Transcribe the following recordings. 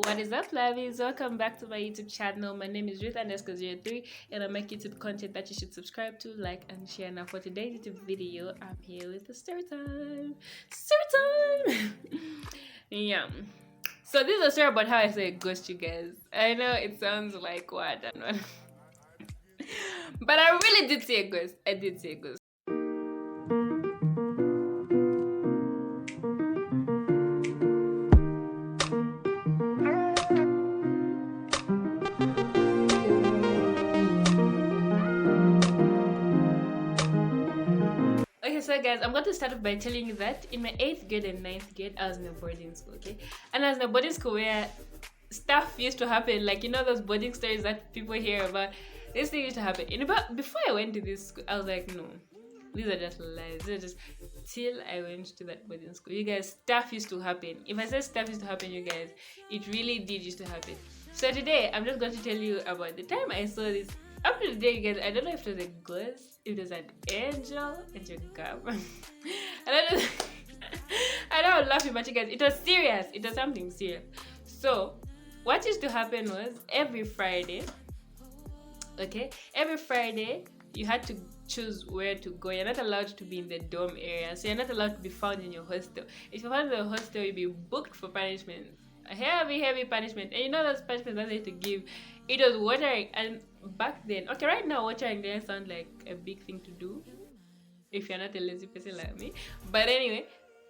What is up, Lovies? Welcome back to my YouTube channel. My name is Ruth_03 and I make YouTube content that you should subscribe to, like, and share. Now, for today's YouTube video, I'm here with the story time. Story time! Yeah. So, this is a story about how I say ghost, you guys. I know it sounds like what? But I really did see a ghost. I did see a ghost. Okay, so guys, I'm going to start off by telling you that in my 8th grade and 9th grade, I was in a boarding school, okay? And I was in a boarding school where stuff used to happen, like, you know, those boarding stories that people hear about. This thing used to happen. And before I went to this school, I was like, no, these are just lies. These are just, till I went to that boarding school. You guys, stuff used to happen. If I say stuff used to happen, you guys, it really did used to happen. So today, I'm just going to tell you about the time I saw this. Up to the day, you guys, I don't know if it was a ghost, if it was an angel, and your gum. I don't know. I know I'm laughing, but you guys, it was serious. It was something serious. So, what used to happen was every Friday, okay, every Friday, you had to choose where to go. You're not allowed to be in the dorm area, so you're not allowed to be found in your hostel. If you're found in the hostel, you'll be booked for punishment. A heavy punishment. And you know those punishments that they had to give, it was watering. And back then, okay, right now watering doesn't sound like a big thing to do if you're not a lazy person like me, but anyway,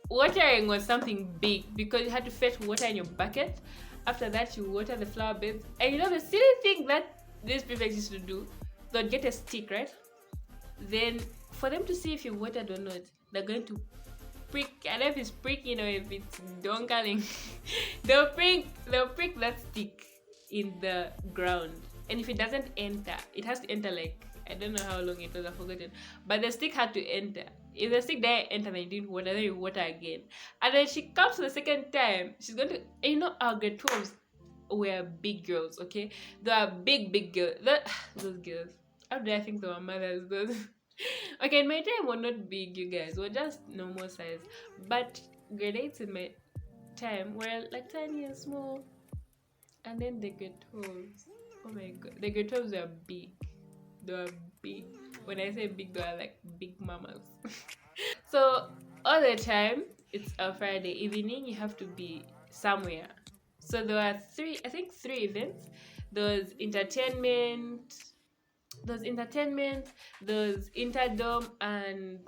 watering was something big because you had to fetch water in your bucket. After that, you water the flower beds. And you know the silly thing that these prefects used to do, they'd get a stick, right? Then for them to see if you watered or not, they're going to prick. I don't know if it's pricking or if it's donkaling. they'll prick that stick in the ground, and if it doesn't enter, it has to enter, like, I don't know how long it was, I've forgotten, but the stick had to enter. If the stick didn't enter, then you didn't water, then you water again. And then she comes for the second time, she's going to, and you know, our grade 12s were big girls, okay? They are big girls. Those girls, how do I think they were mothers? Those okay, in my time, we're not big, you guys, we're just normal size. But grade 8s in my time were like tiny and small. And then the grade 12s, oh my god, the grade 12s were big. They were big. When I say big, they are like big mamas. So all the time, it's a Friday evening, you have to be somewhere. So there were three events. There's entertainment, there's interdom, and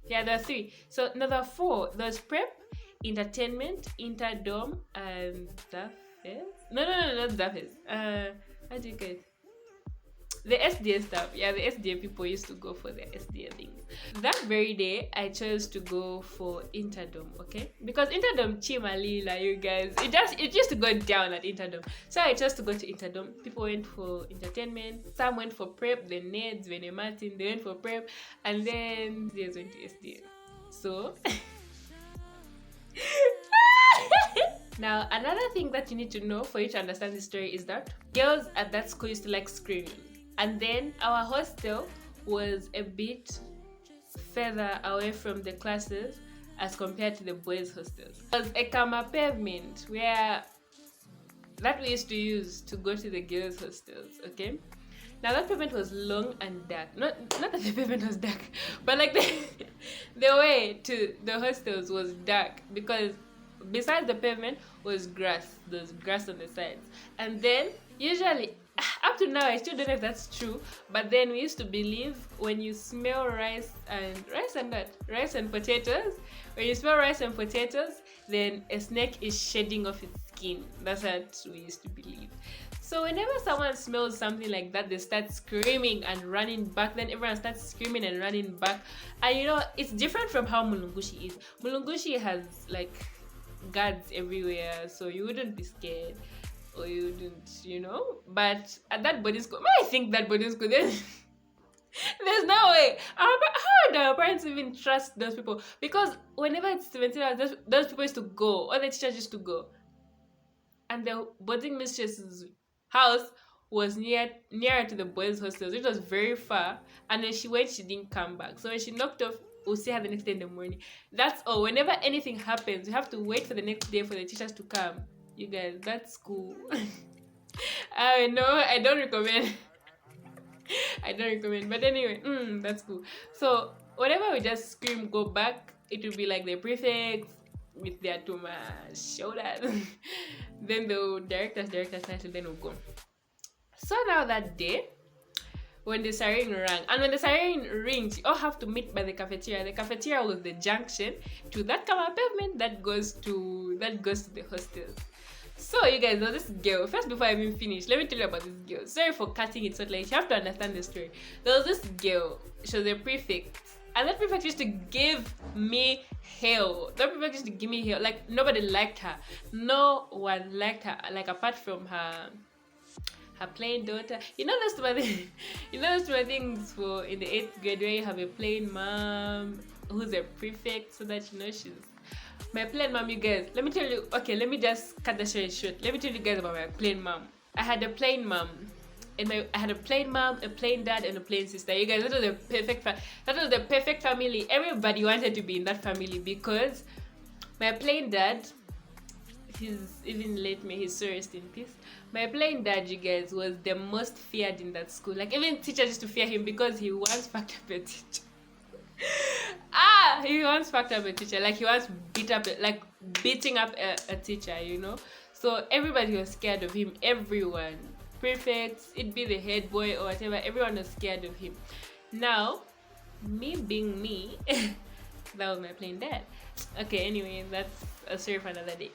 yeah, there are three. So no, there are four. There's prep, entertainment, interdom, and Zafes. No, not Zafes. How do you get the SDA stuff? Yeah, the SDA people used to go for the SDA things. That very day, I chose to go for interdom, okay? Because interdom chimalila, you guys, it used to go down at interdom. So I chose to go to interdom. People went for entertainment, some went for prep, the Neds, Vene Martin, they went for prep, and then they went to SDA. So now, another thing that you need to know for you to understand this story is that girls at that school used to like screaming. And then our hostel was a bit further away from the classes as compared to the boys' hostels. It was a kama pavement where that we used to use to go to the girls' hostels, okay? Now that pavement was long and dark. Not that the pavement was dark, but like the way to the hostels was dark because besides the pavement was grass. There's grass on the sides. And then usually, up to now, I still don't know if that's true, but then we used to believe when you smell rice and potatoes, when you smell rice and potatoes, then a snake is shedding off its skin. That's what we used to believe. So whenever someone smells something like that, they start screaming and running back. Then everyone starts screaming and running back. And you know, it's different from how Mulungushi is. Mulungushi has like guards everywhere, so you wouldn't be scared. Or you wouldn't, you know. But at that boarding school, I think that boarding school, there's no way. How do our parents even trust those people? Because whenever it's 17 hours, those people used to go, or the teachers used to go. And the boarding mistress's house was nearer to the boys' hostels, which was very far. And when she went, she didn't come back. So when she knocked off, we'll see her the next day in the morning. That's all. Whenever anything happens, you have to wait for the next day for the teachers to come. You guys, that's cool. I know, I don't recommend. I don't recommend. But anyway, that's cool. So whenever we just scream go back, it will be like the prefects with their to my shoulders. Then they'll direct us nicely, then we'll go. So now that day, when the siren rang, and when the siren rings, you all have to meet by the cafeteria. The cafeteria was the junction to that common pavement that goes to the hostels. So you guys know this girl. First, before I even finish, let me tell you about this girl. Sorry for cutting it short. Like you have to understand the story. There was this girl. She was a prefect, and that prefect used to give me hell. That prefect used to give me hell. Like nobody liked her. No one liked her. Like apart from her plain daughter. You know those two things. You know those two things for in the 8th grade where you have a plain mom who's a prefect, so that you know she's my plain mom. You guys, let me tell you. Okay, let me just cut the story short. Let me tell you guys about my plain mom. I had a plain mom. I had a plain mom, a plain dad, and a plain sister. You guys, that was the perfect family. Everybody wanted to be in that family because my plain dad, he's even late, may his soul rest in peace. My plain dad, you guys, was the most feared in that school. Like even teachers used to fear him because he once fucked up a teacher. He once fucked up a teacher. Like he once beating up a teacher, you know. So everybody was scared of him. Everyone, prefects, it'd be the head boy or whatever. Everyone was scared of him. Now, me being me, that was my plain dad. Okay, anyway, that's a story for another day.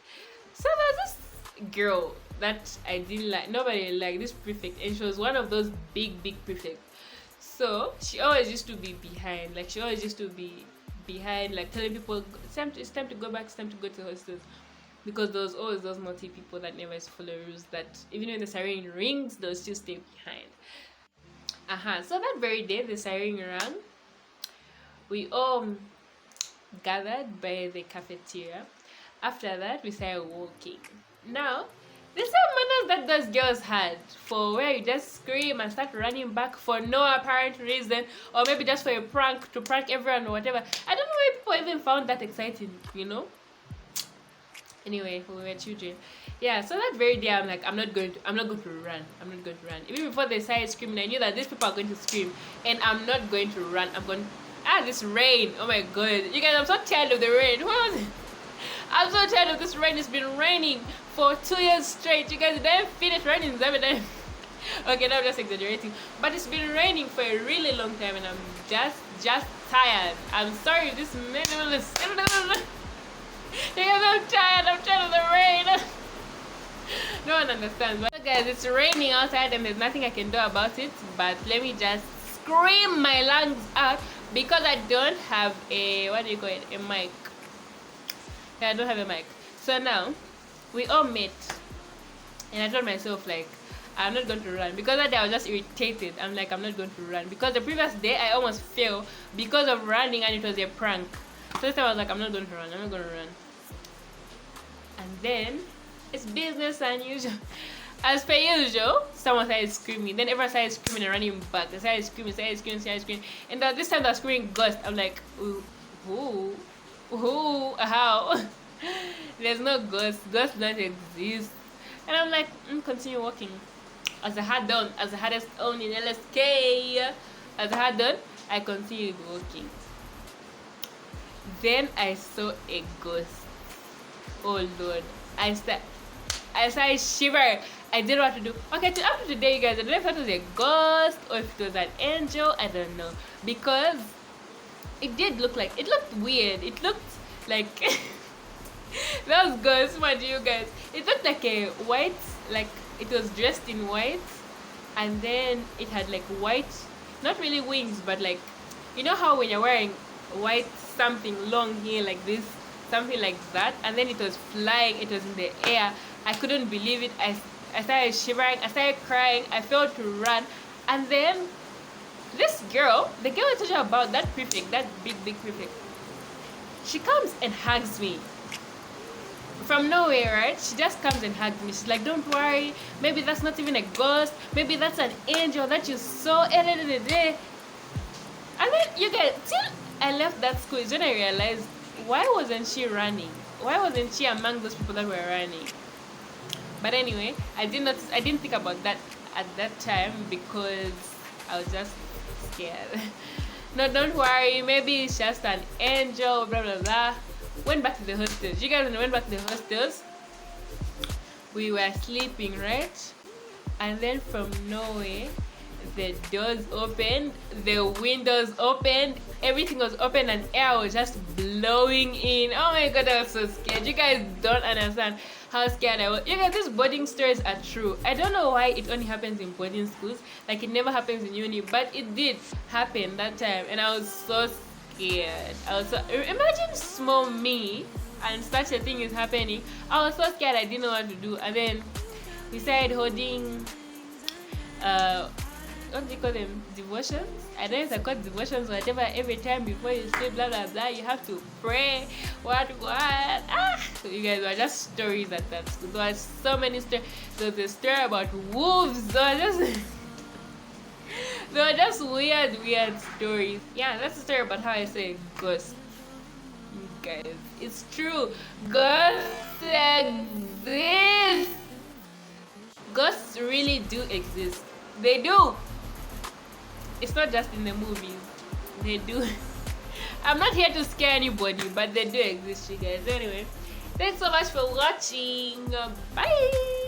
So there was this girl that I didn't like. Nobody liked this prefect, and she was one of those big prefects. So she always used to be behind. Like she always used to be behind, like telling people it's time to go back, it's time to go to hostels. Because there was always those naughty people that never used to follow rules, that even when the siren rings, they'll still stay behind. So that very day the siren rang, we all gathered by the cafeteria. After that, we started walking. Now, the same manners that those girls had, for where you just scream and start running back for no apparent reason, or maybe just for a prank, to prank everyone or whatever. I don't know why people even found that exciting, you know? Anyway, we were children. Yeah, so that very day I'm like, I'm not going to run. Even before they started screaming, I knew that these people are going to scream, and I'm not going to run. This rain. Oh my god. You guys, I'm so tired of the rain. I'm so tired of this rain. It's been raining for 2 years straight. You guys, didn't finish raining Zambian. Okay, now I'm just exaggerating. But it's been raining for a really long time, and I'm just tired. I'm sorry if this minimalist. I'm tired of the rain. No one understands. But guys, it's raining outside and there's nothing I can do about it. But let me just scream my lungs out because I don't have a mic. Yeah, I don't have a mic. So now we all met, and I told myself like, I'm not going to run, because that day I was just irritated. I'm like, I'm not going to run, because the previous day I almost fell because of running and it was a prank. So this time I was like, I'm not going to run. And then it's business unusual. As per usual, someone started screaming. Then everyone started screaming and running back. They started screaming. And this time they're screaming ghost. I'm like, who, how? There's no ghost. Ghosts don't exist. And I'm like, continue walking. As I had hardest on in LSK. As I had done, I continued walking. Then I saw a ghost. Oh Lord. I started shivering. I didn't know what to do. Okay, up to today, you guys, I don't know if it was a ghost or if it was an angel. I don't know. Because it looked weird. It looked like that was ghost, what do you guys? It looked like a white, like it was dressed in white, and then it had like white, not really wings, but like, you know how when you're wearing white something long here like this, something like that, and then it was flying, it was in the air. I couldn't believe it. I started shivering, I started crying, I felt to run, and then this girl, the girl I told you about, that prefect, that big prefect, she comes and hugs me. From nowhere, right? She just comes and hugs me. She's like, don't worry, maybe that's not even a ghost, maybe that's an angel that you saw earlier in the day. And then you guys, till I left that school is when I realized, why wasn't she running? Why wasn't she among those people that were running? But anyway, I didn't think about that at that time because I was just scared. No, don't worry, maybe it's just an angel, blah blah blah. Went back to the hostels. You guys, when we went back to the hostels, we were sleeping, right? And then from nowhere, the doors opened, the windows opened, everything was open, and air was just blowing in. Oh my god, I was so scared. You guys don't understand how scared I was. You guys, these boarding stories are true. I don't know why it only happens in boarding schools, like it never happens in uni, but it did happen that time, and I was so scared. I was so, imagine small me and such a thing is happening. I was so scared, I didn't know what to do. And then we started holding what do you call them? Devotions? I don't know if they're called devotions, whatever. Every time before you sleep, blah blah blah, you have to pray. What? So you guys were just stories at that school. There were so many stories. There was a story about wolves. They were just weird stories. Yeah, that's a story about how I say ghosts. You guys, it's true. Ghosts exist. Ghosts really do exist. They do. It's not just in the movies. They do. I'm not here to scare anybody, but they do exist, you guys. Anyway, thanks so much for watching. Bye.